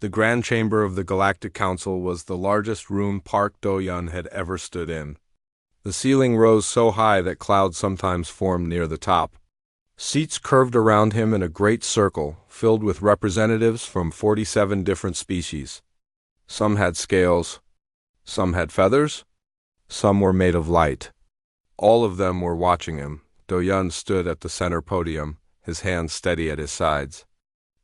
The Grand Chamber of the Galactic Council was the largest room Park Do-yun had ever stood in. The ceiling rose so high that clouds sometimes formed near the top. Seats curved around him in a great circle, filled with representatives from 47 different species. Some had scales, some had feathers, some were made of light. All of them were watching him. Do-yun stood at the center podium, his hands steady at his sides.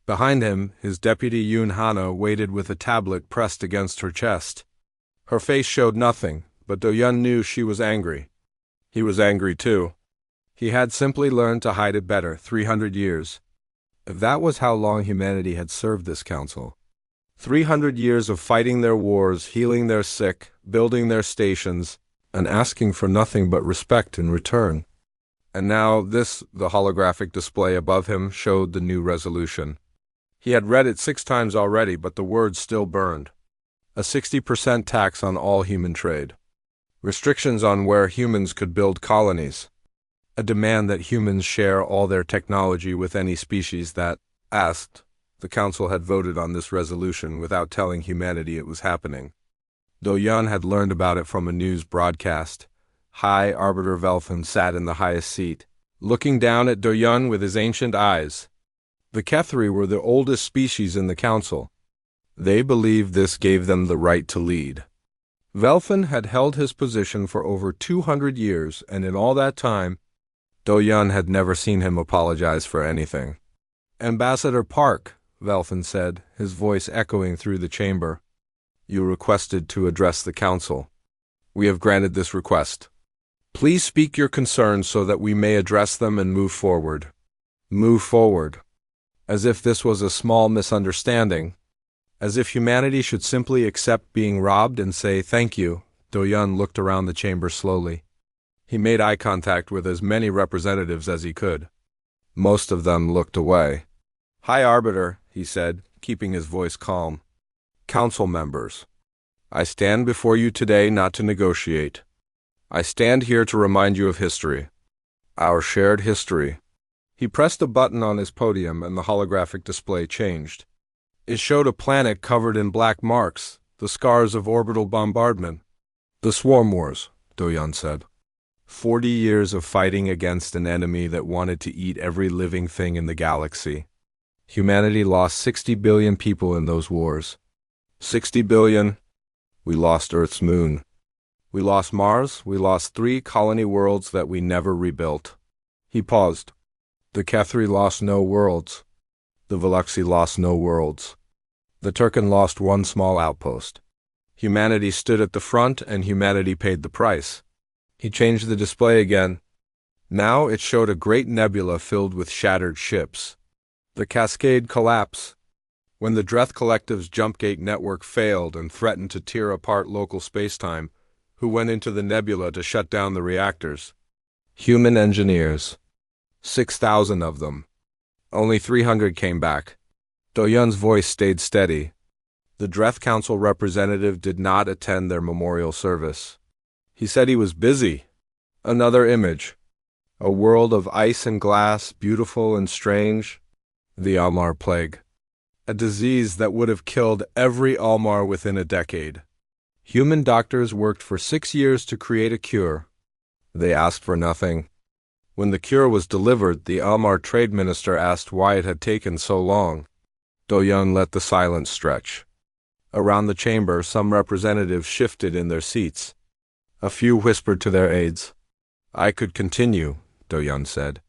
Behind him, his deputy Yoon Hana waited with a tablet pressed against her chest. Her face showed nothing, but Do-yun knew she was angry. He was angry too. He had simply learned to hide it better, 300 years. If that was how long humanity had served this council. 300 years of fighting their wars, healing their sick, building their stations, and asking for nothing but respect in return. And now the holographic display above him showed the new resolution. He had read it 6 times already, but the words still burned. A 60% tax on all human trade. Restrictions on where humans could build colonies. A demand that humans share all their technology with any species that asked. The council had voted on this resolution without telling humanity it was happening. Do-yun had learned about it from a news broadcast. High Arbiter Velthan sat in the highest seat, looking down at Do-yun with his ancient eyes. The Kethri were the oldest species in the council. They believed this gave them the right to lead. Velthan had held his position for over 200 years, and in all that time, Do-yun had never seen him apologize for anything. "Ambassador Park," Velthan said, his voice echoing through the chamber. "You requested to address the council. We have granted this request. Please speak your concerns so that we may address them and move forward." Move forward. As if this was a small misunderstanding. As if humanity should simply accept being robbed and say thank you. Do-yun looked around the chamber slowly. He made eye contact with as many representatives as he could. Most of them looked away. "High Arbiter," he said, keeping his voice calm. "Council members, I stand before you today not to negotiate. I stand here to remind you of history. Our shared history." He pressed a button on his podium and the holographic display changed. It showed a planet covered in black marks, the scars of orbital bombardment. "The Swarm Wars," Do-yun said. 40 years of fighting against an enemy that wanted to eat every living thing in the galaxy. Humanity lost 60 billion people in those wars. 60 billion. We lost Earth's moon. We lost Mars. We lost 3 colony worlds that we never rebuilt. He paused. The Kethri lost no worlds. The Veluxi lost no worlds. The Turkan lost 1 small outpost. Humanity stood at the front and humanity paid the price. He changed the display again. Now it showed a great nebula filled with shattered ships. The Cascade collapse. When the Dreth Collective's Jumpgate network failed and threatened to tear apart local spacetime, who went into the nebula to shut down the reactors? Human engineers. 6,000 of them. Only 300 came back. Do-yun's voice stayed steady. The Dreth Council representative did not attend their memorial service. He said he was busy. Another image. A world of ice and glass, beautiful and strange. The Almar Plague. A disease that would have killed every Almar within a decade. Human doctors worked for 6 years to create a cure. They asked for nothing. When the cure was delivered, the Almar trade minister asked why it had taken so long. Do-yun let the silence stretch. Around the chamber, some representatives shifted in their seats. A few whispered to their aides. "I could continue," Do-yun said.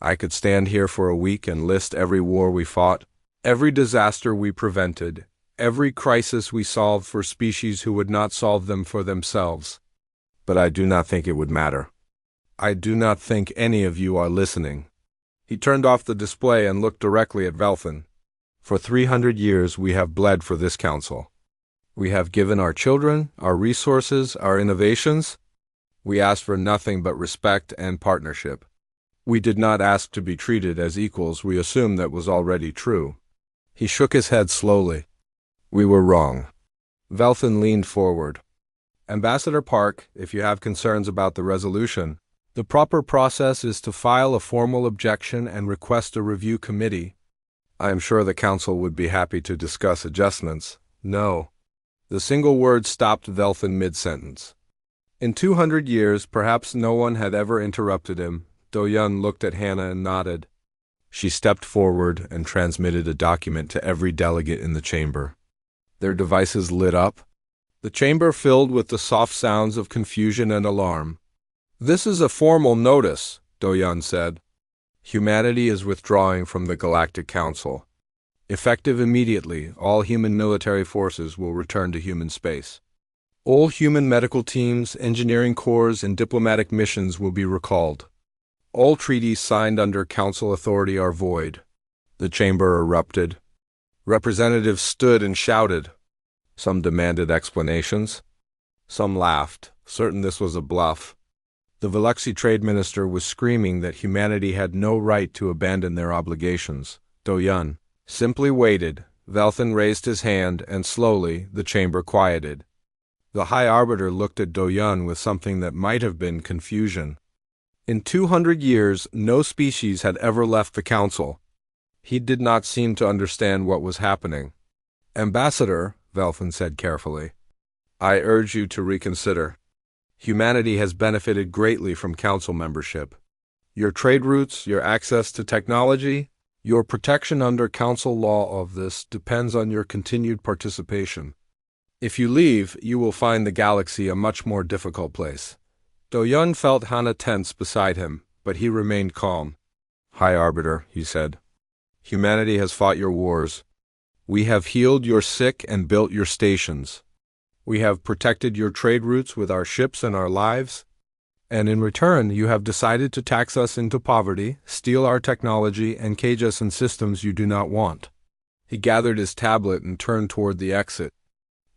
"I could stand here for a week and list every war we fought, every disaster we prevented, every crisis we solved for species who would not solve them for themselves. But I do not think it would matter. I do not think any of you are listening." He turned off the display and looked directly at Velthan. "For 300 years we have bled for this council. We have given our children, our resources, our innovations. We asked for nothing but respect and partnership. We did not ask to be treated as equals. We assumed that was already true." He shook his head slowly. "We were wrong." Velthan leaned forward. "Ambassador Park, if you have concerns about the resolution, the proper process is to file a formal objection and request a review committee. I am sure the council would be happy to discuss adjustments. No. The single word stopped Velthin mid-sentence. In 200 years, perhaps no one had ever interrupted him. Do-Yun looked at Hannah and nodded. She stepped forward and transmitted a document to every delegate in the chamber. Their devices lit up. The chamber filled with the soft sounds of confusion and alarm. This is a formal notice, Do-Yun said. Humanity is withdrawing from the Galactic Council. Effective immediately, all human military forces will return to human space. All human medical teams, engineering corps, and diplomatic missions will be recalled. All treaties signed under Council authority are void. The chamber erupted. Representatives stood and shouted. Some demanded explanations. Some laughed, certain this was a bluff. The Veluxy Trade Minister was screaming that humanity had no right to abandon their obligations. Do-Yun simply waited. Velthin raised his hand, and slowly the chamber quieted. The High Arbiter looked at Do-Yun with something that might have been confusion. In 200 years, no species had ever left the Council. He did not seem to understand what was happening. Ambassador, Velthin said carefully, I urge you to reconsider. Humanity has benefited greatly from Council membership. Your trade routes, your access to technology, your protection under Council law of this depends on your continued participation. If you leave, you will find the galaxy a much more difficult place. Do-Yun felt Hannah tense beside him, but he remained calm. High Arbiter, he said, humanity has fought your wars. We have healed your sick and built your stations. We have protected your trade routes with our ships and our lives. And in return, you have decided to tax us into poverty, steal our technology, and cage us in systems you do not want. He gathered his tablet and turned toward the exit.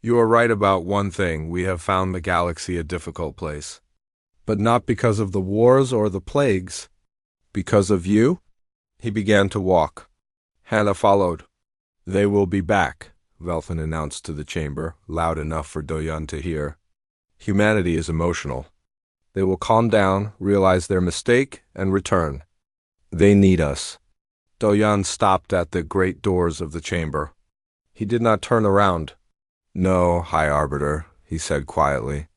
You are right about one thing. We have found the galaxy a difficult place. But not because of the wars or the plagues. Because of you? He began to walk. Hannah followed. They will be back, Velthin announced to the chamber, loud enough for Do-Yun to hear. Humanity is emotional. They will calm down, realize their mistake, and return. They need us. Do-Yun stopped at the great doors of the chamber. He did not turn around. No, High Arbiter, he said quietly.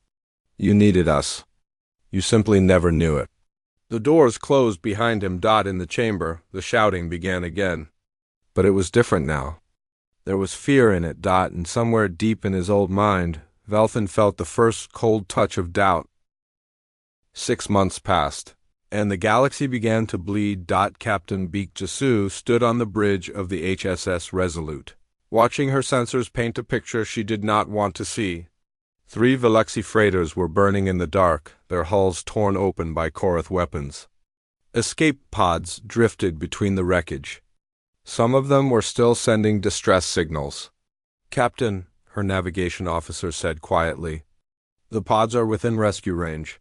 You needed us. You simply never knew it. The doors closed behind him. In the chamber, the shouting began again. But it was different now. There was fear in it. And somewhere deep in his old mind, Velthin felt the first cold touch of doubt. 6 months passed, and the galaxy began to bleed. Captain Beak Jasu stood on the bridge of the HSS Resolute, watching her sensors paint a picture she did not want to see. 3 Veluxy freighters were burning in the dark, their hulls torn open by Korath weapons. Escape pods drifted between the wreckage. Some of them were still sending distress signals. Captain, her navigation officer said quietly, the pods are within rescue range.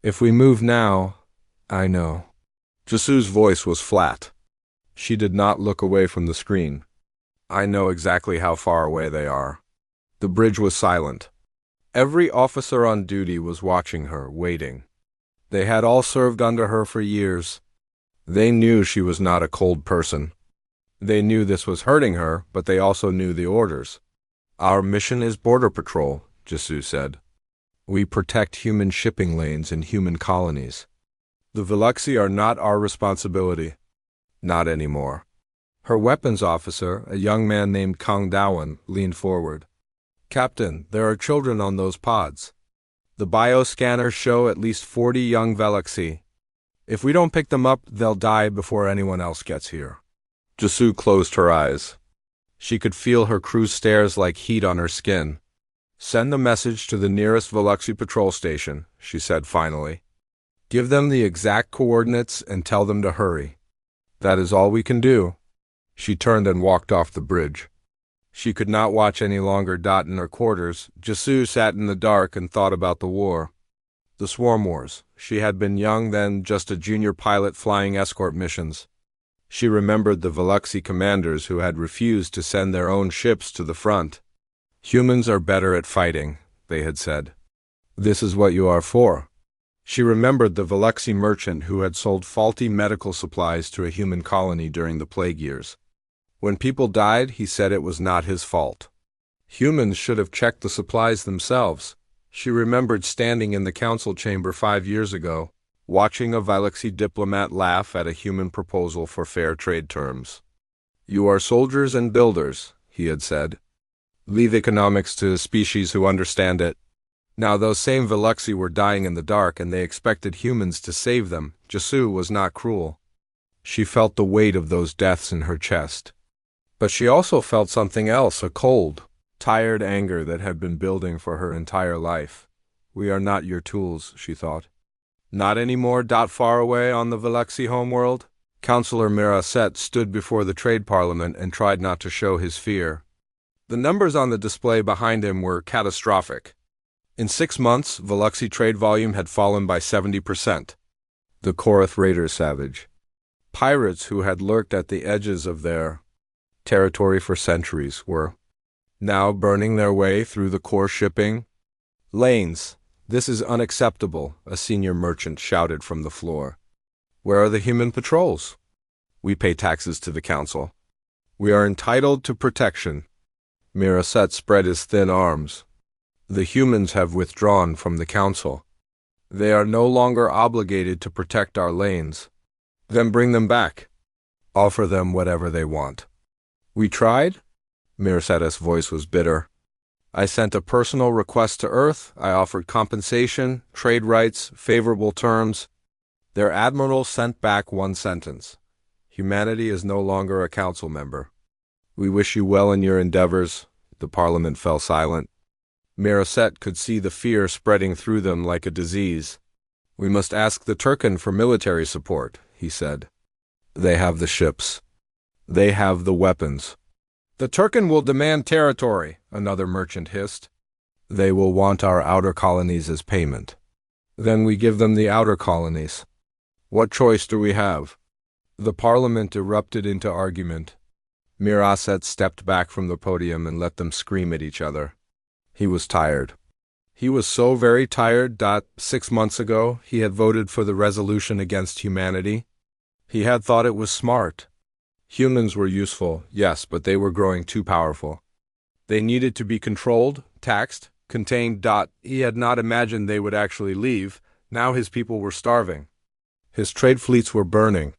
If we move now, I know. Jasu's voice was flat. She did not look away from the screen. I know exactly how far away they are. The bridge was silent. Every officer on duty was watching her, waiting. They had all served under her for years. They knew she was not a cold person. They knew this was hurting her, but they also knew the orders. Our mission is border patrol, Jasu said. We protect human shipping lanes and human colonies. The Veluxy are not our responsibility. Not anymore. Her weapons officer, a young man named Kong Dawan, leaned forward. Captain, there are children on those pods. The bioscanners show at least 40 young Veluxy. If we don't pick them up, they'll die before anyone else gets here. Jasu closed her eyes. She could feel her crew's stares like heat on her skin. Send the message to the nearest Veluxy patrol station, she said finally. Give them the exact coordinates and tell them to hurry. That is all we can do. She turned and walked off the bridge. She could not watch any longer. In her quarters, Jasu sat in the dark and thought about the war. The Swarm Wars. She had been young then, just a junior pilot flying escort missions. She remembered the Veluxy commanders who had refused to send their own ships to the front. Humans are better at fighting, they had said. This is what you are for. She remembered the Veluxy merchant who had sold faulty medical supplies to a human colony during the plague years. When people died, he said it was not his fault. Humans should have checked the supplies themselves. She remembered standing in the council chamber 5 years ago, watching a Galaxy diplomat laugh at a human proposal for fair trade terms. "You are soldiers and builders," he had said. "Leave economics to species who understand it." Now those same Veluxi were dying in the dark, and they expected humans to save them. Jesu was not cruel. She felt the weight of those deaths in her chest. But she also felt something else, a cold, tired anger that had been building for her entire life. "We are not your tools," she thought. "Not anymore." Far away on the Veluxi homeworld, Councillor Miraset stood before the Trade Parliament and tried not to show his fear. The numbers on the display behind him were catastrophic. In 6 months, Veluxi trade volume had fallen by 70%. The Korath Raiders savage. Pirates who had lurked at the edges of their territory for centuries were now burning their way through the core shipping lanes. "This is unacceptable," a senior merchant shouted from the floor. "Where are the human patrols? We pay taxes to the council. We are entitled to protection." Miraset spread his thin arms. "The humans have withdrawn from the council. They are no longer obligated to protect our lanes. Then bring them back. Offer them whatever they want." "We tried?" Miraset's voice was bitter. "I sent a personal request to Earth. I offered compensation, trade rights, favorable terms. Their admiral sent back one sentence: humanity is no longer a council member. We wish you well in your endeavors." The Parliament fell silent. Miraset could see the fear spreading through them like a disease. "We must ask the Turken for military support," he said. "They have the ships. They have the weapons." "The Turken will demand territory," another merchant hissed. "They will want our outer colonies as payment. Then we give them the outer colonies. What choice do we have?" The Parliament erupted into argument. Miraset stepped back from the podium and let them scream at each other. He was tired. He was so very tired. 6 months ago, he had voted for the resolution against humanity. He had thought it was smart. Humans were useful, yes, but they were growing too powerful. They needed to be controlled, taxed, contained. He had not imagined they would actually leave. Now his people were starving. His trade fleets were burning.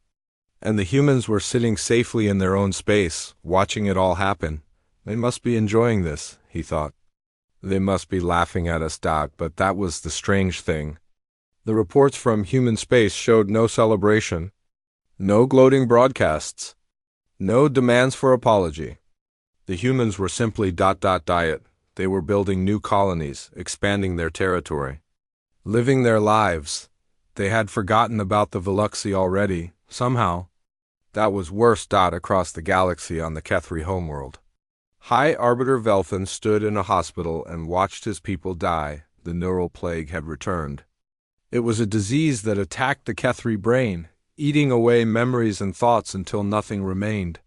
And the humans were sitting safely in their own space, watching it all happen. They must be enjoying this, he thought. They must be laughing at us. But that was the strange thing. The reports from human space showed no celebration, no gloating broadcasts, no demands for apology. The humans were simply diet. They were building new colonies, expanding their territory, living their lives. They had forgotten about the Veluxi already, somehow. That was worse. Across the galaxy on the Kethri homeworld, High Arbiter Velthan stood in a hospital and watched his people die. The neural plague had returned. It was a disease that attacked the Kethri brain, eating away memories and thoughts until nothing remained.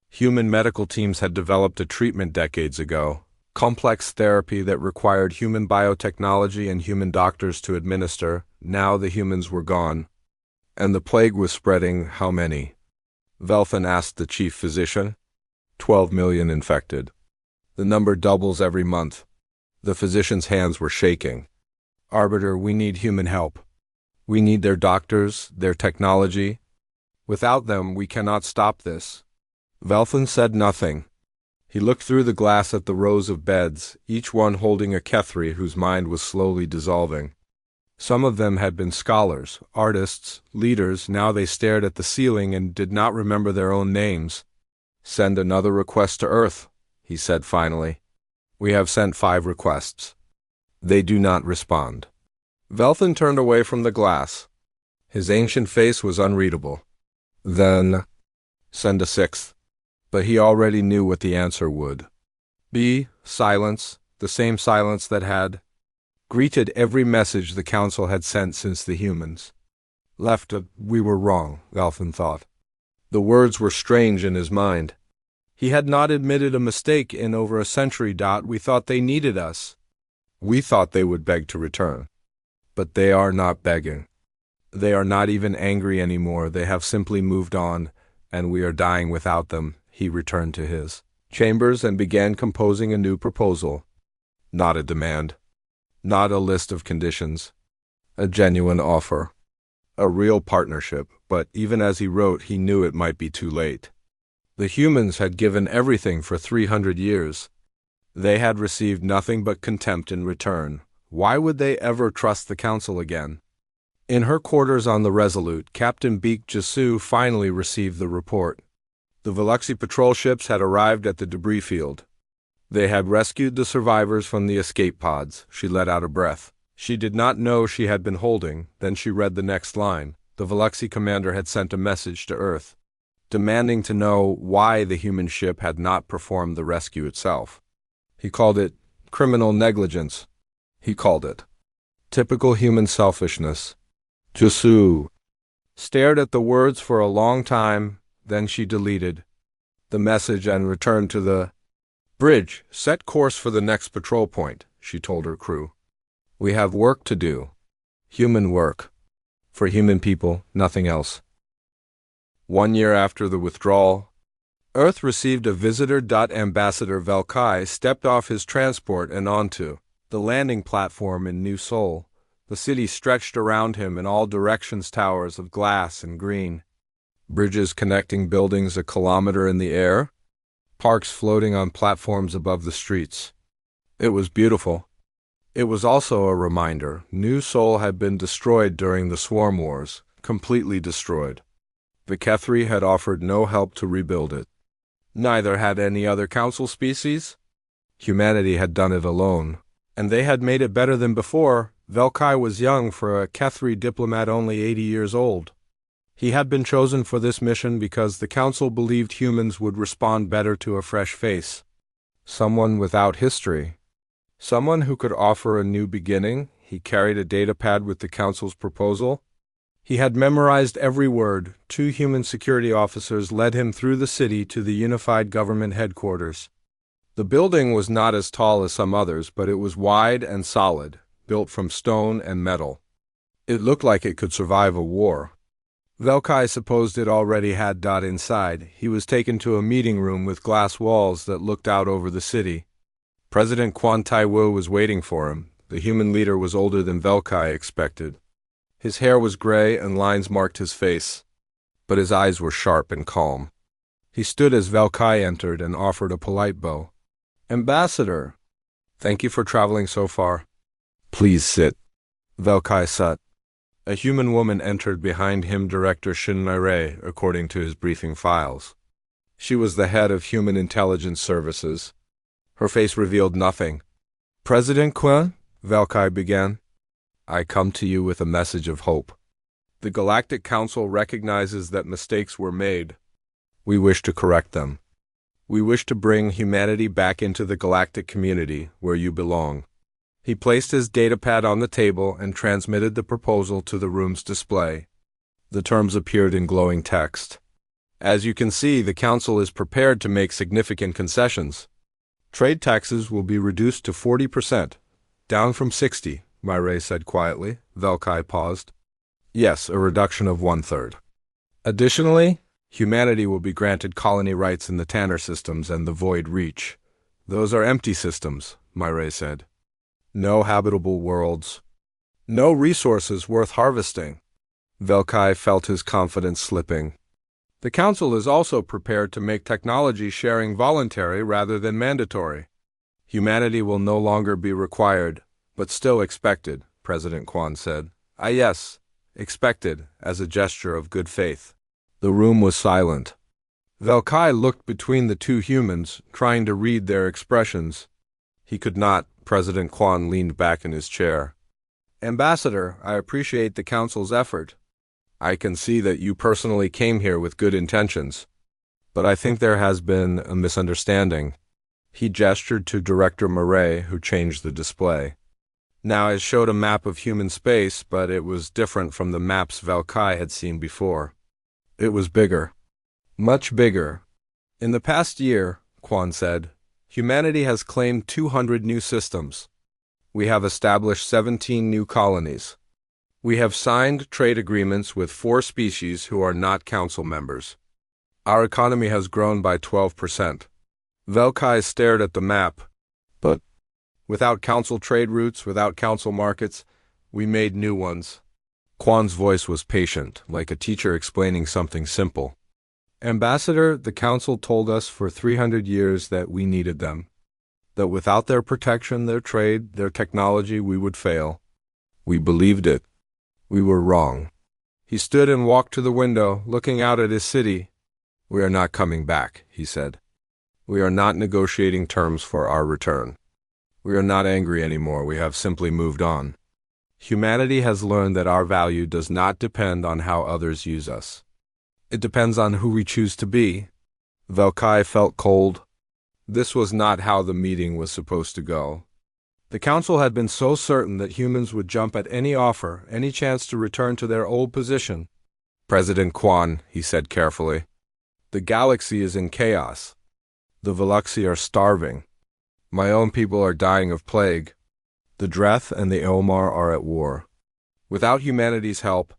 Human medical teams had developed a treatment decades ago, complex therapy that required human biotechnology and human doctors to administer. Now the humans were gone. And the plague was spreading. How many? Velthan asked the chief physician. 12 million infected. The number doubles every month. The physician's hands were shaking. Arbiter, we need human help. We need their doctors, their technology. Without them, we cannot stop this. Velthan said nothing. He looked through the glass at the rows of beds, each one holding a Kethri whose mind was slowly dissolving. Some of them had been scholars, artists, leaders. Now they stared at the ceiling and did not remember their own names. Send another request to Earth, he said finally. We have sent 5 requests. They do not respond. Velthan turned away from the glass. His ancient face was unreadable. Then, send a 6th. But he already knew what the answer would be. Silence, the same silence that had greeted every message the Council had sent since the humans left. We were wrong, Velthan thought. The words were strange in his mind. He had not admitted a mistake in over a century. We thought they needed us. We thought they would beg to return. But they are not begging. They are not even angry anymore. They have simply moved on, and we are dying without them. he returned to his chambers and began composing a new proposal. Not a demand. Not a list of conditions. A genuine offer. A real partnership, but even as he wrote, he knew it might be too late. The humans had given everything for 300 years. They had received nothing but contempt in return. Why would they ever trust the Council again? In her quarters on the Resolute, Captain Beak Jasu finally received the report. The Veluxy patrol ships had arrived at the debris field. They had rescued the survivors from the escape pods. She let out a breath. She did not know she had been holding. Then she read the next line. The Veluxy commander had sent a message to Earth, demanding to know why the human ship had not performed the rescue itself. He called it criminal negligence. He called it typical human selfishness. Jusu stared at the words for a long time, then she deleted the message and returned to the bridge. Set course for the next patrol point, she told her crew. We have work to do. Human work. For human people, nothing else. 1 year after the withdrawal, Earth received a visitor. Ambassador Velkai stepped off his transport and onto the landing platform in New Seoul. The city stretched around him in all directions, towers of glass and green, bridges connecting buildings a kilometer in the air, parks floating on platforms above the streets. It was beautiful. It was also a reminder. New Seoul had been destroyed during the Swarm Wars, completely destroyed. The Kethri had offered no help to rebuild it. Neither had any other council species. Humanity had done it alone, and they had made it better than before. Velkai was young for a Kethri diplomat, only 80 years old. He had been chosen for this mission because the council believed humans would respond better to a fresh face. Someone without history. Someone who could offer a new beginning. He carried a datapad with the council's proposal. He had memorized every word. 2 human security officers led him through the city to the unified government headquarters. The building was not as tall as some others, but it was wide and solid, built from stone and metal. It looked like it could survive a war. Velkai supposed it already had. Inside, he was taken to a meeting room with glass walls that looked out over the city. President Quan Tai-Wu was waiting for him. The human leader was older than Velkai expected. His hair was gray and lines marked his face, but his eyes were sharp and calm. He stood as Velkai entered and offered a polite bow. Ambassador, thank you for traveling so far. Please sit. Velkai sat. A human woman entered behind him, Director Shin Nare, according to his briefing files. She was the head of Human Intelligence Services. Her face revealed nothing. President Quan, Velkai began, I come to you with a message of hope. The Galactic Council recognizes that mistakes were made. We wish to correct them. We wish to bring humanity back into the galactic community where you belong. He placed his datapad on the table and transmitted the proposal to the room's display. The terms appeared in glowing text. As you can see, the Council is prepared to make significant concessions. Trade taxes will be reduced to 40%, down from 60%, Myre said quietly. Velkai paused. Yes, a reduction of 1/3. Additionally, humanity will be granted colony rights in the Tanner systems and the Void Reach. Those are empty systems, Myre said. No habitable worlds. No resources worth harvesting. Velkai felt his confidence slipping. The Council is also prepared to make technology sharing voluntary rather than mandatory. Humanity will no longer be required, but still expected, President Quan said. Yes, expected, as a gesture of good faith. The room was silent. Velkai looked between the 2 humans, trying to read their expressions. He could not. President Quan leaned back in his chair. Ambassador, I appreciate the Council's effort. I can see that you personally came here with good intentions, but I think there has been a misunderstanding. He gestured to Director Murray, who changed the display. Now it showed a map of human space, but it was different from the maps Velkai had seen before. It was bigger. Much bigger. In the past year, Quan said, humanity has claimed 200 new systems. We have established 17 new colonies. We have signed trade agreements with 4 species who are not Council members. Our economy has grown by 12%. Velkai stared at the map. But without council trade routes, without council markets, we made new ones. Quan's voice was patient, like a teacher explaining something simple. Ambassador, the council told us for 300 years that we needed them. That without their protection, their trade, their technology, we would fail. We believed it. We were wrong. He stood and walked to the window, looking out at his city. We are not coming back, he said. We are not negotiating terms for our return. We are not angry anymore. We have simply moved on. Humanity has learned that our value does not depend on how others use us. It depends on who we choose to be. Velkai felt cold. This was not how the meeting was supposed to go. The council had been so certain that humans would jump at any offer, any chance to return to their old position. President Quan, he said carefully, the galaxy is in chaos. The Veluxi are starving. My own people are dying of plague. The Dreth and the Elmar are at war. Without humanity's help,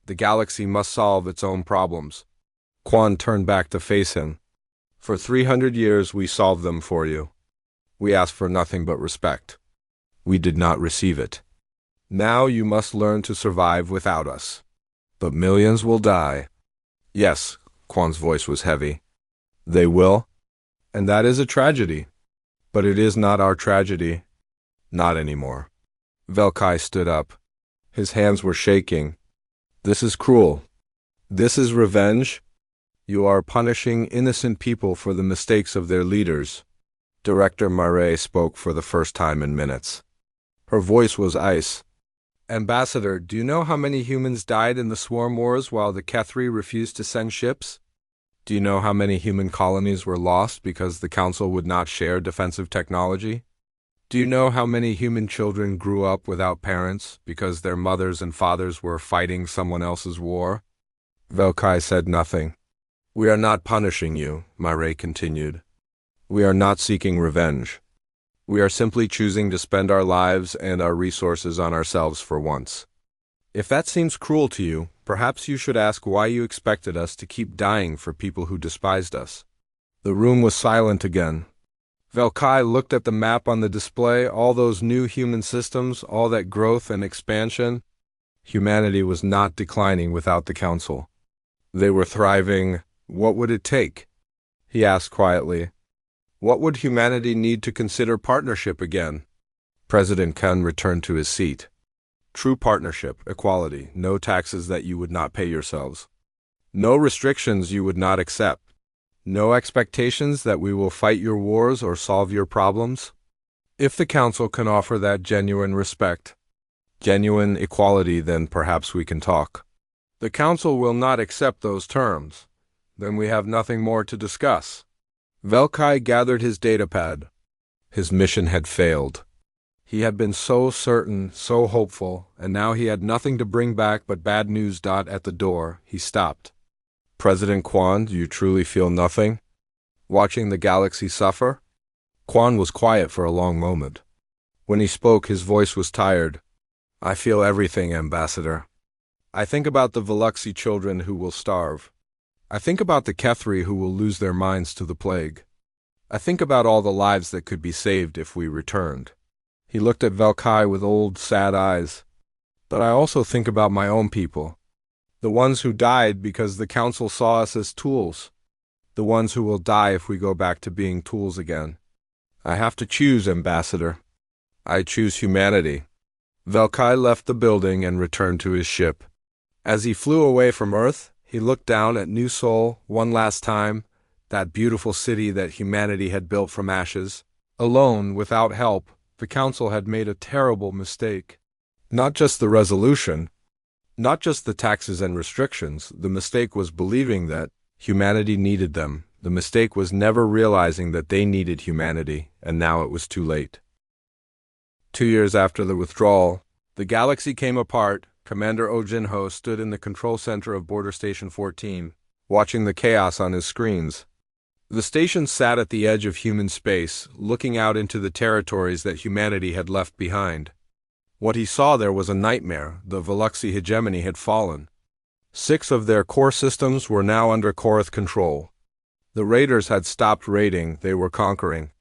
the galaxy must solve its own problems. Quan turned back to face him. For 300 years we solved them for you. We asked for nothing but respect. We did not receive it. Now you must learn to survive without us. But millions will die. Yes, Quan's voice was heavy. They will, and that is a tragedy. But it is not our tragedy. Not anymore. Velkai stood up. His hands were shaking. This is cruel. This is revenge. You are punishing innocent people for the mistakes of their leaders. Director Mare spoke for the first time in minutes. Her voice was ice. Ambassador, do you know how many humans died in the swarm wars while the Kethri refused to send ships? Do you know how many human colonies were lost because the Council would not share defensive technology? Do you know how many human children grew up without parents because their mothers and fathers were fighting someone else's war? Velkai said nothing. We are not punishing you, Mare continued. We are not seeking revenge. We are simply choosing to spend our lives and our resources on ourselves for once. If that seems cruel to you, perhaps you should ask why you expected us to keep dying for people who despised us. The room was silent again. Velkai looked at the map on the display, all those new human systems, all that growth and expansion. Humanity was not declining without the Council. They were thriving. What would it take? He asked quietly. What would humanity need to consider partnership again? President Kun returned to his seat. True partnership, equality, no taxes that you would not pay yourselves. No restrictions you would not accept. No expectations that we will fight your wars or solve your problems. If the Council can offer that genuine respect, genuine equality, then perhaps we can talk. The Council will not accept those terms. Then we have nothing more to discuss. Velkai gathered his datapad. His mission had failed. He had been so certain, so hopeful, and now he had nothing to bring back but bad news. At the door, he stopped. President Quan, do you truly feel nothing? Watching the galaxy suffer? Quan was quiet for a long moment. When he spoke, his voice was tired. I feel everything, Ambassador. I think about the Veluxi children who will starve. I think about the Kethri who will lose their minds to the plague. I think about all the lives that could be saved if we returned. He looked at Velkai with old, sad eyes. But I also think about my own people. The ones who died because the Council saw us as tools. The ones who will die if we go back to being tools again. I have to choose, Ambassador. I choose humanity. Velkai left the building and returned to his ship. As he flew away from Earth, he looked down at New Sol one last time, that beautiful city that humanity had built from ashes. Alone, without help, the Council had made a terrible mistake. Not just the resolution, not just the taxes and restrictions. The mistake was believing that humanity needed them. The mistake was never realizing that they needed humanity, and now it was too late. 2 years after the withdrawal, the galaxy came apart. Commander Ojinho stood in the control center of Border Station 14, watching the chaos on his screens. The station sat at the edge of human space, looking out into the territories that humanity had left behind. What he saw there was a nightmare. The Veluxi hegemony had fallen. 6 of their core systems were now under Korath control. The raiders had stopped raiding, they were conquering.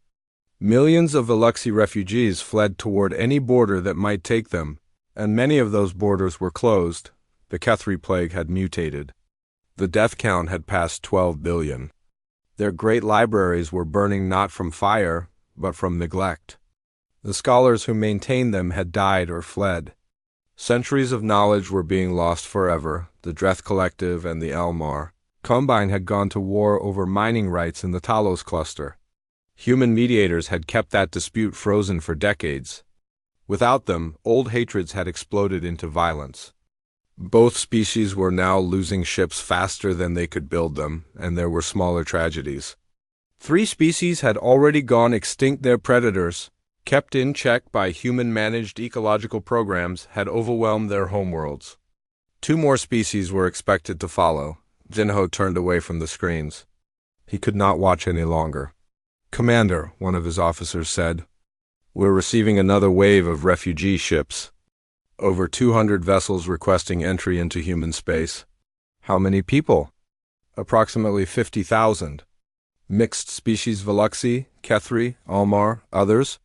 Millions of Veluxi refugees fled toward any border that might take them, and many of those borders were closed. The Kethri plague had mutated. The death count had passed 12 billion. Their great libraries were burning not from fire, but from neglect. The scholars who maintained them had died or fled. Centuries of knowledge were being lost forever. The Dreth Collective and the Elmar Combine had gone to war over mining rights in the Talos cluster. Human mediators had kept that dispute frozen for decades. Without them, old hatreds had exploded into violence. Both species were now losing ships faster than they could build them, and there were smaller tragedies. 3 species had already gone extinct. Their predators, kept in check by human-managed ecological programs, had overwhelmed their homeworlds. 2 more species were expected to follow. Jinho turned away from the screens. He could not watch any longer. "Commander," one of his officers said, "we're receiving another wave of refugee ships. Over 200 vessels requesting entry into human space." "How many people?" "Approximately 50,000. Mixed species Veluxi, Kethri, Almar, others."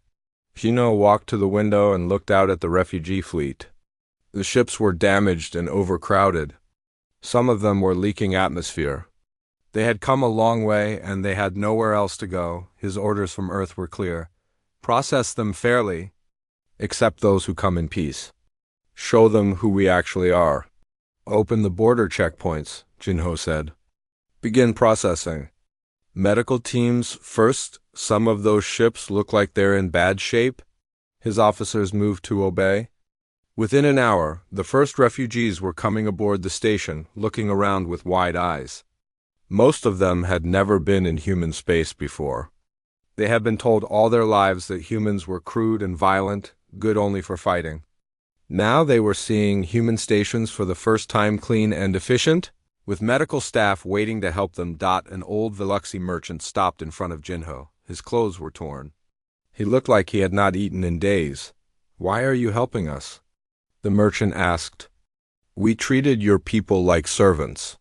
Jinho walked to the window and looked out at the refugee fleet. The ships were damaged and overcrowded. Some of them were leaking atmosphere. They had come a long way, and they had nowhere else to go. His orders from Earth were clear. Process them fairly. Accept those who come in peace. Show them who we actually are. Open the border checkpoints, Jinho said. Begin processing. Medical teams first. Some of those ships look like they're in bad shape. His officers moved to obey. Within an hour, the first refugees were coming aboard the station, looking around with wide eyes. Most of them had never been in human space before. They had been told all their lives that humans were crude and violent, good only for fighting. Now they were seeing human stations for the first time clean and efficient, with medical staff waiting to help them. An old Veluxi merchant stopped in front of Jinho. His clothes were torn. He looked like he had not eaten in days. "Why are you helping us?" The merchant asked. "We treated your people like servants.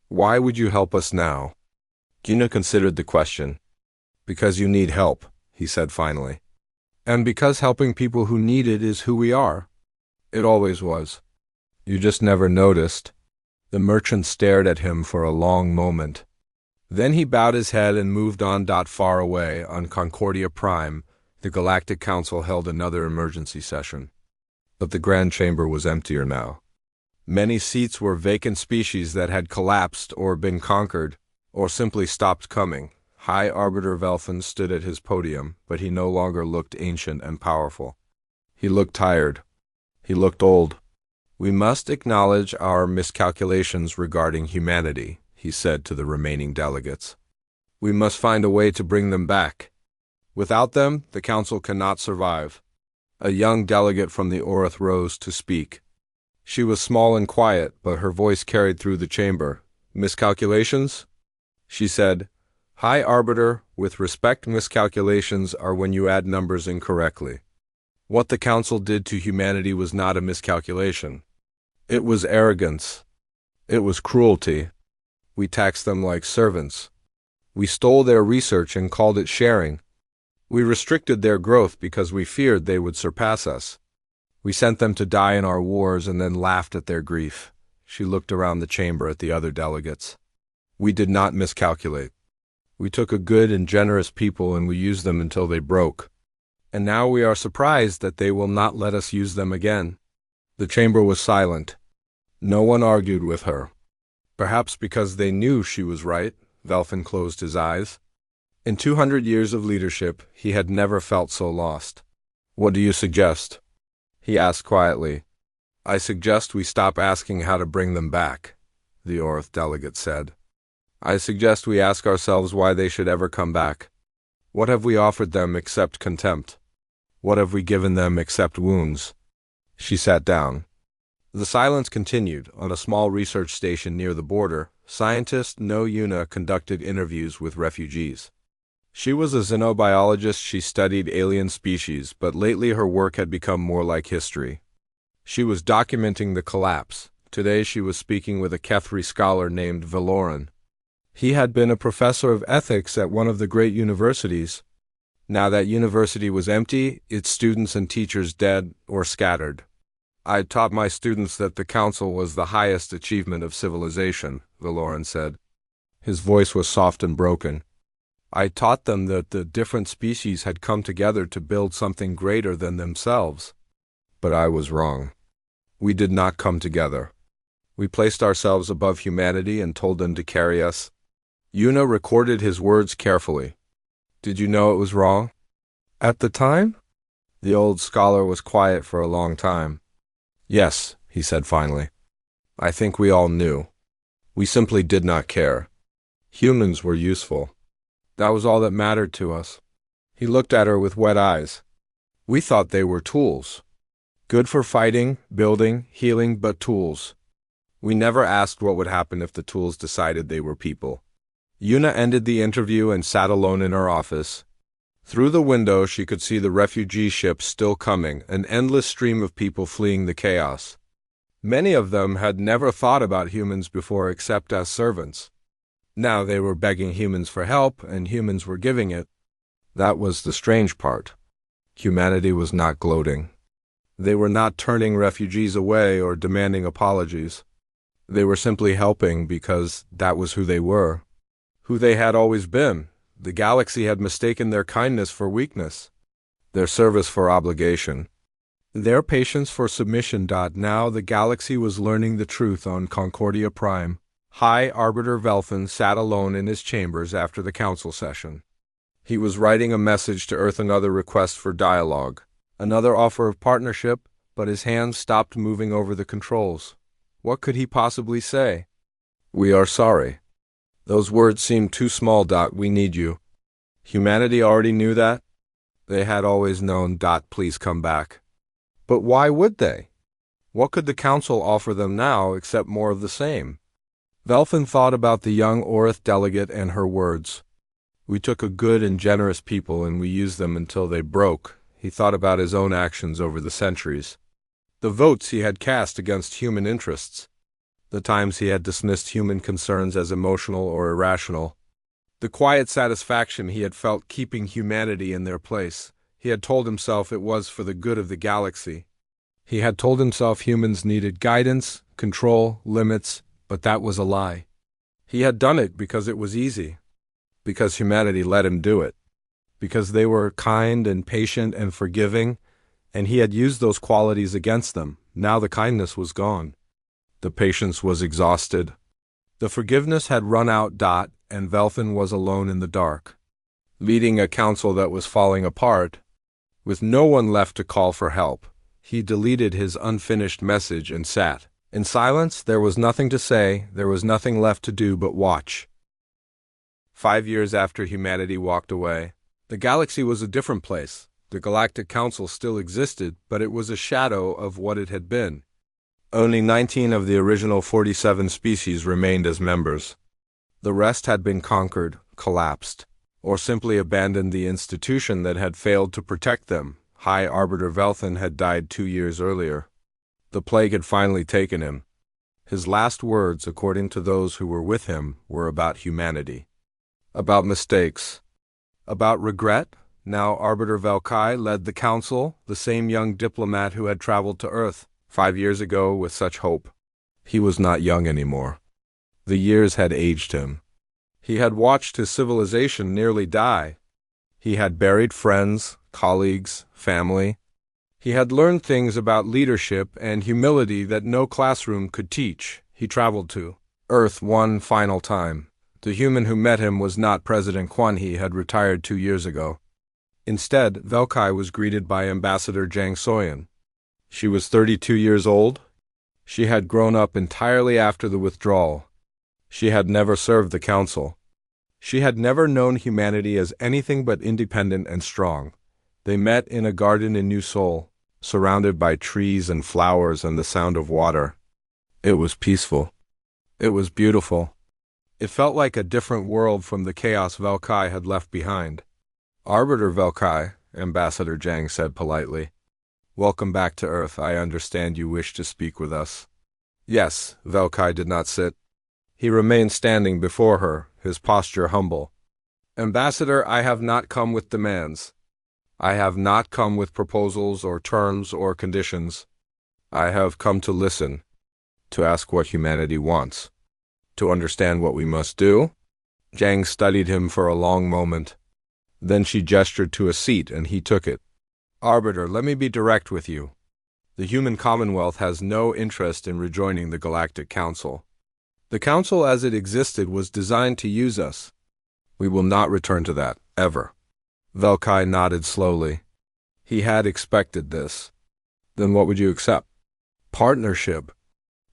Why would you help us now?" Jinho considered the question. "Because you need help," he said finally. "And because helping people who need it is who we are. It always was. You just never noticed." The merchant stared at him for a long moment. Then he bowed his head and moved on. Far away, on Concordia Prime, the Galactic Council held another emergency session. But the Grand Chamber was emptier now. Many seats were vacant. Species that had collapsed or been conquered, or simply stopped coming. High Arbiter Velfin stood at his podium, but he no longer looked ancient and powerful. He looked tired. He looked old. "We must acknowledge our miscalculations regarding humanity," he said to the remaining delegates. "We must find a way to bring them back. Without them, the Council cannot survive." A young delegate from the Orath rose to speak. She was small and quiet, but her voice carried through the chamber. "Miscalculations?" she said. "High Arbiter, with respect, miscalculations are when you add numbers incorrectly. What the Council did to humanity was not a miscalculation. It was arrogance. It was cruelty. We taxed them like servants. We stole their research and called it sharing. We restricted their growth because we feared they would surpass us. We sent them to die in our wars and then laughed at their grief." She looked around the chamber at the other delegates. "We did not miscalculate. We took a good and generous people and we used them until they broke. And now we are surprised that they will not let us use them again." The chamber was silent. No one argued with her. Perhaps because they knew she was right, Velfin closed his eyes. In 200 years of leadership, he had never felt so lost. "What do you suggest?" he asked quietly. "I suggest we stop asking how to bring them back," the Orath delegate said. "I suggest we ask ourselves why they should ever come back. What have we offered them except contempt? What have we given them except wounds?" She sat down. The silence continued. On a small research station near the border, scientist No Yuna conducted interviews with refugees. She was a xenobiologist. She studied alien species, but lately her work had become more like history. She was documenting the collapse, Today she was speaking with a Kethri scholar named Valoran. He had been a professor of ethics at one of the great universities. Now that university was empty, its students and teachers dead or scattered. I taught my students that the council was the highest achievement of civilization, Valoran said. His voice was soft and broken. I taught them that the different species had come together to build something greater than themselves. But I was wrong. We did not come together. We placed ourselves above humanity and told them to carry us. Yuna recorded his words carefully. Did you know it was wrong? At the time? The old scholar was quiet for a long time. Yes, he said finally. I think we all knew. We simply did not care. Humans were useful. That was all that mattered to us. He looked at her with wet eyes. We thought they were tools. Good for fighting, building, healing, but tools. We never asked what would happen if the tools decided they were people. Yuna ended the interview and sat alone in her office. Through the window she could see the refugee ships still coming, an endless stream of people fleeing the chaos. Many of them had never thought about humans before except as servants. Now they were begging humans for help, and humans were giving it. That was the strange part. Humanity was not gloating. They were not turning refugees away or demanding apologies. They were simply helping because that was who they were. Who they had always been. The galaxy had mistaken their kindness for weakness, their service for obligation, their patience for submission. Now the galaxy was learning the truth on Concordia Prime. High Arbiter Velthan sat alone in his chambers after the council session. He was writing a message to Earth, another request for dialogue, another offer of partnership, but his hands stopped moving over the controls. What could he possibly say? We are sorry. Those words seemed too small. We need you. Humanity already knew that. They had always known. Please come back. But why would they? What could the council offer them now except more of the same? Velthan thought about the young Orith delegate and her words. We took a good and generous people and we used them until they broke. He thought about his own actions over the centuries. The votes he had cast against human interests. The times he had dismissed human concerns as emotional or irrational. The quiet satisfaction he had felt keeping humanity in their place. He had told himself it was for the good of the galaxy. He had told himself humans needed guidance, control, limits, but that was a lie. He had done it because it was easy. Because humanity let him do it. Because they were kind and patient and forgiving, and he had used those qualities against them. Now the kindness was gone. The patience was exhausted. The forgiveness had run out. And Velthan was alone in the dark, leading a council that was falling apart. With no one left to call for help, he deleted his unfinished message and sat. In silence, there was nothing to say, there was nothing left to do but watch. 5 years after humanity walked away, the galaxy was a different place. The Galactic Council still existed, but it was a shadow of what it had been. Only 19 of the original 47 species remained as members. The rest had been conquered, collapsed, or simply abandoned the institution that had failed to protect them. High Arbiter Velthan had died 2 years earlier. The plague had finally taken him. His last words, according to those who were with him, were about humanity. About mistakes. About regret. Now Arbiter Velkai led the council, the same young diplomat who had traveled to Earth 5 years ago with such hope. He was not young anymore. The years had aged him. He had watched his civilization nearly die. He had buried friends, colleagues, family. He had learned things about leadership and humility that no classroom could teach. He traveled to Earth one final time. The human who met him was not President Quan. He had retired 2 years ago. Instead, Velkai was greeted by Ambassador Jang Soyan. She was 32 years old. She had grown up entirely after the withdrawal. She had never served the council. She had never known humanity as anything but independent and strong. They met in a garden in New Seoul, surrounded by trees and flowers and the sound of water. It was peaceful. It was beautiful. It felt like a different world from the chaos Velkai had left behind. Arbiter Velkai, Ambassador Jang said politely. Welcome back to Earth. I understand you wish to speak with us. Yes, Velkai did not sit. He remained standing before her, his posture humble. Ambassador, I have not come with demands. I have not come with proposals or terms or conditions. I have come to listen, to ask what humanity wants, to understand what we must do. Zhang studied him for a long moment. Then she gestured to a seat, and he took it. Arbiter, let me be direct with you. The human commonwealth has no interest in rejoining the Galactic Council. The Council as it existed was designed to use us. We will not return to that, ever. Velkai nodded slowly. He had expected this. Then what would you accept? Partnership.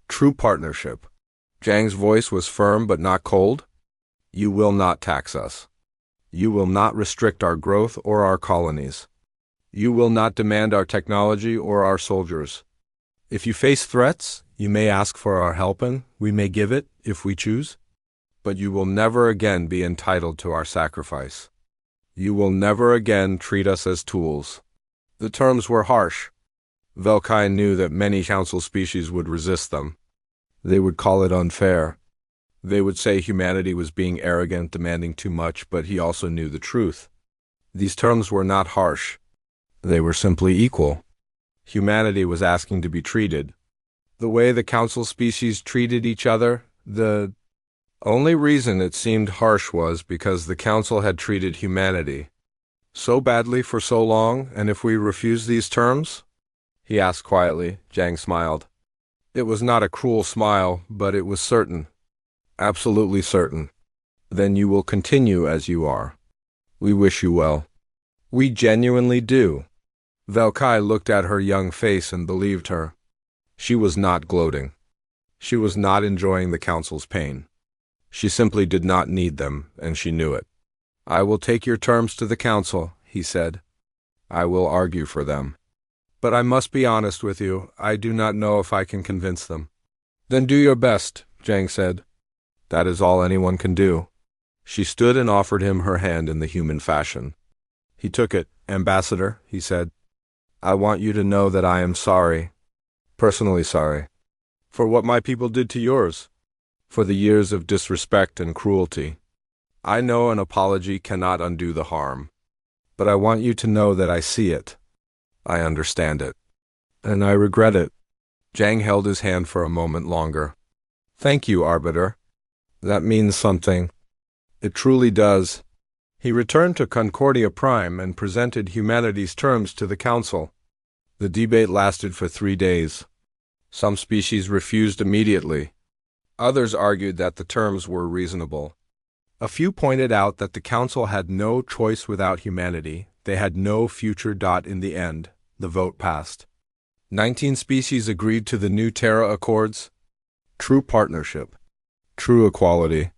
True partnership. Zhang's voice was firm but not cold. You will not tax us. You will not restrict our growth or our colonies. You will not demand our technology or our soldiers. If you face threats, you may ask for our help and we may give it if we choose. But you will never again be entitled to our sacrifice. You will never again treat us as tools. The terms were harsh. Velkai knew that many council species would resist them. They would call it unfair. They would say humanity was being arrogant, demanding too much, but he also knew the truth. These terms were not harsh. They were simply equal. Humanity was asking to be treated. The way the council species treated each other, the only reason it seemed harsh was because the council had treated humanity so badly for so long, and if we refuse these terms? He asked quietly. Zhang smiled. It was not a cruel smile, but it was certain. Absolutely certain. Then you will continue as you are. We wish you well. We genuinely do. Velkai looked at her young face and believed her. She was not gloating. She was not enjoying the council's pain. She simply did not need them, and she knew it. I will take your terms to the council, he said. I will argue for them. But I must be honest with you, I do not know if I can convince them. Then do your best, Zhang said. That is all anyone can do. She stood and offered him her hand in the human fashion. He took it. Ambassador, he said. I want you to know that I am sorry, personally sorry, for what my people did to yours, for the years of disrespect and cruelty. I know an apology cannot undo the harm, but I want you to know that I see it. I understand it. And I regret it. Zhang held his hand for a moment longer. Thank you, Arbiter. That means something. It truly does. He returned to Concordia Prime and presented humanity's terms to the Council. The debate lasted for 3 days. Some species refused immediately. Others argued that the terms were reasonable. A few pointed out that the Council had no choice without humanity. They had no future. In the end, the vote passed. 19 species agreed to the new Terra Accords. True partnership. True equality.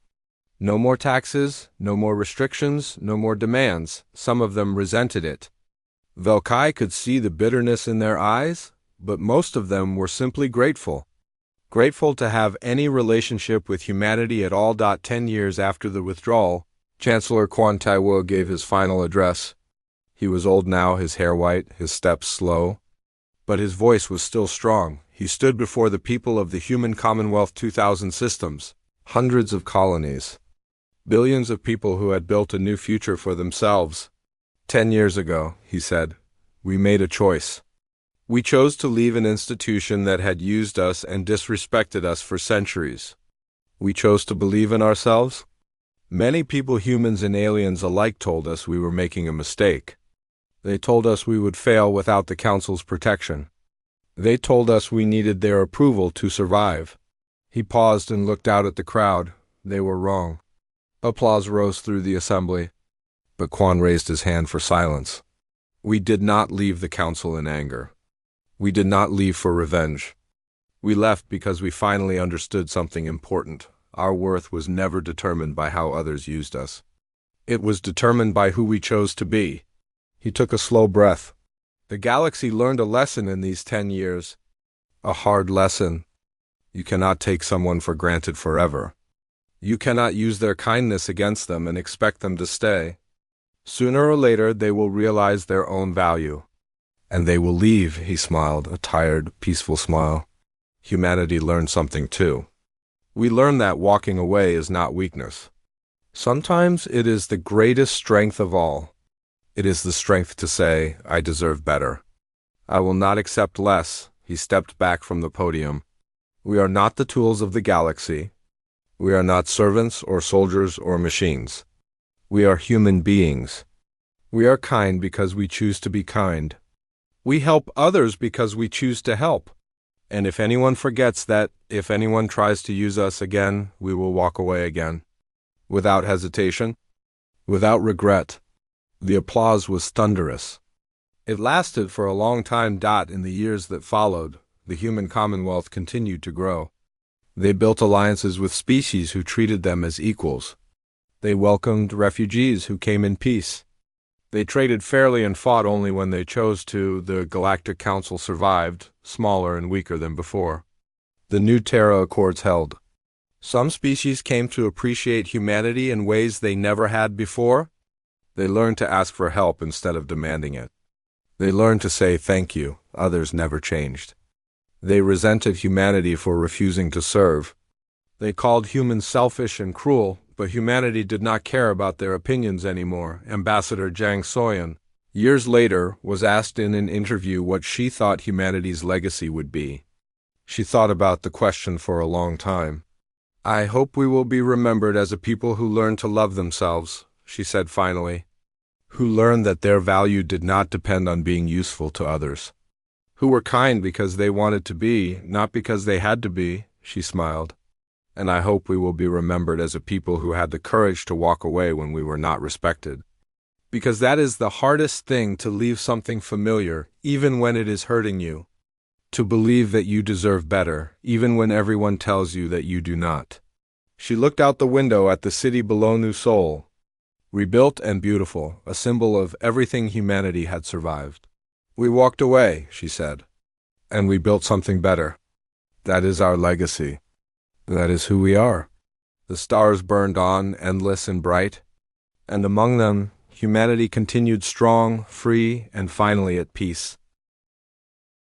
No more taxes, no more restrictions, no more demands. Some of them resented it. Velkai could see the bitterness in their eyes, but most of them were simply grateful. Grateful to have any relationship with humanity at all. 10 years after the withdrawal, Chancellor Quan Taiwo gave his final address. He was old now, his hair white, his steps slow. But his voice was still strong. He stood before the people of the Human Commonwealth 2000 systems, hundreds of colonies, billions of people who had built a new future for themselves. 10 years ago, he said, we made a choice. We chose to leave an institution that had used us and disrespected us for centuries. We chose to believe in ourselves. Many people, humans and aliens alike, told us we were making a mistake. They told us we would fail without the Council's protection. They told us we needed their approval to survive. He paused and looked out at the crowd. They were wrong. Applause rose through the assembly, but Quan raised his hand for silence. We did not leave the Council in anger. We did not leave for revenge. We left because we finally understood something important. Our worth was never determined by how others used us. It was determined by who we chose to be. He took a slow breath. The galaxy learned a lesson in these 10 years. A hard lesson. You cannot take someone for granted forever. You cannot use their kindness against them and expect them to stay. Sooner or later, they will realize their own value. And they will leave, he smiled, a tired, peaceful smile. humanity learned something too. We learned that walking away is not weakness. Sometimes it is the greatest strength of all. It is the strength to say, I deserve better. I will not accept less. He stepped back from the podium. We are not the tools of the galaxy. We are not servants or soldiers or machines. We are human beings. We are kind because we choose to be kind. We help others because we choose to help. And if anyone forgets that, if anyone tries to use us again, we will walk away again. Without hesitation, without regret. The applause was thunderous. It lasted for a long time. In the years that followed, the human commonwealth continued to grow. They built alliances with species who treated them as equals. They welcomed refugees who came in peace. They traded fairly and fought only when they chose to. The Galactic Council survived, smaller and weaker than before. The new Terra Accords held. Some species came to appreciate humanity in ways they never had before. They learned to ask for help instead of demanding it. They learned to say thank you. Others never changed. They resented humanity for refusing to serve. They called humans selfish and cruel, but humanity did not care about their opinions anymore. Ambassador Jang Soyan, years later, was asked in an interview what she thought humanity's legacy would be. She thought about the question for a long time. I hope we will be remembered as a people who learn to love themselves, she said finally, who learned that their value did not depend on being useful to others, who were kind because they wanted to be, not because they had to be, she smiled. And I hope we will be remembered as a people who had the courage to walk away when we were not respected. Because that is the hardest thing, to leave something familiar, even when it is hurting you. To believe that you deserve better, even when everyone tells you that you do not. She looked out the window at the city below New Seoul, rebuilt and beautiful, a symbol of everything humanity had survived. We walked away, she said, and we built something better. That is our legacy. That is who we are. The stars burned on, endless and bright, and among them, humanity continued strong, free, and finally at peace.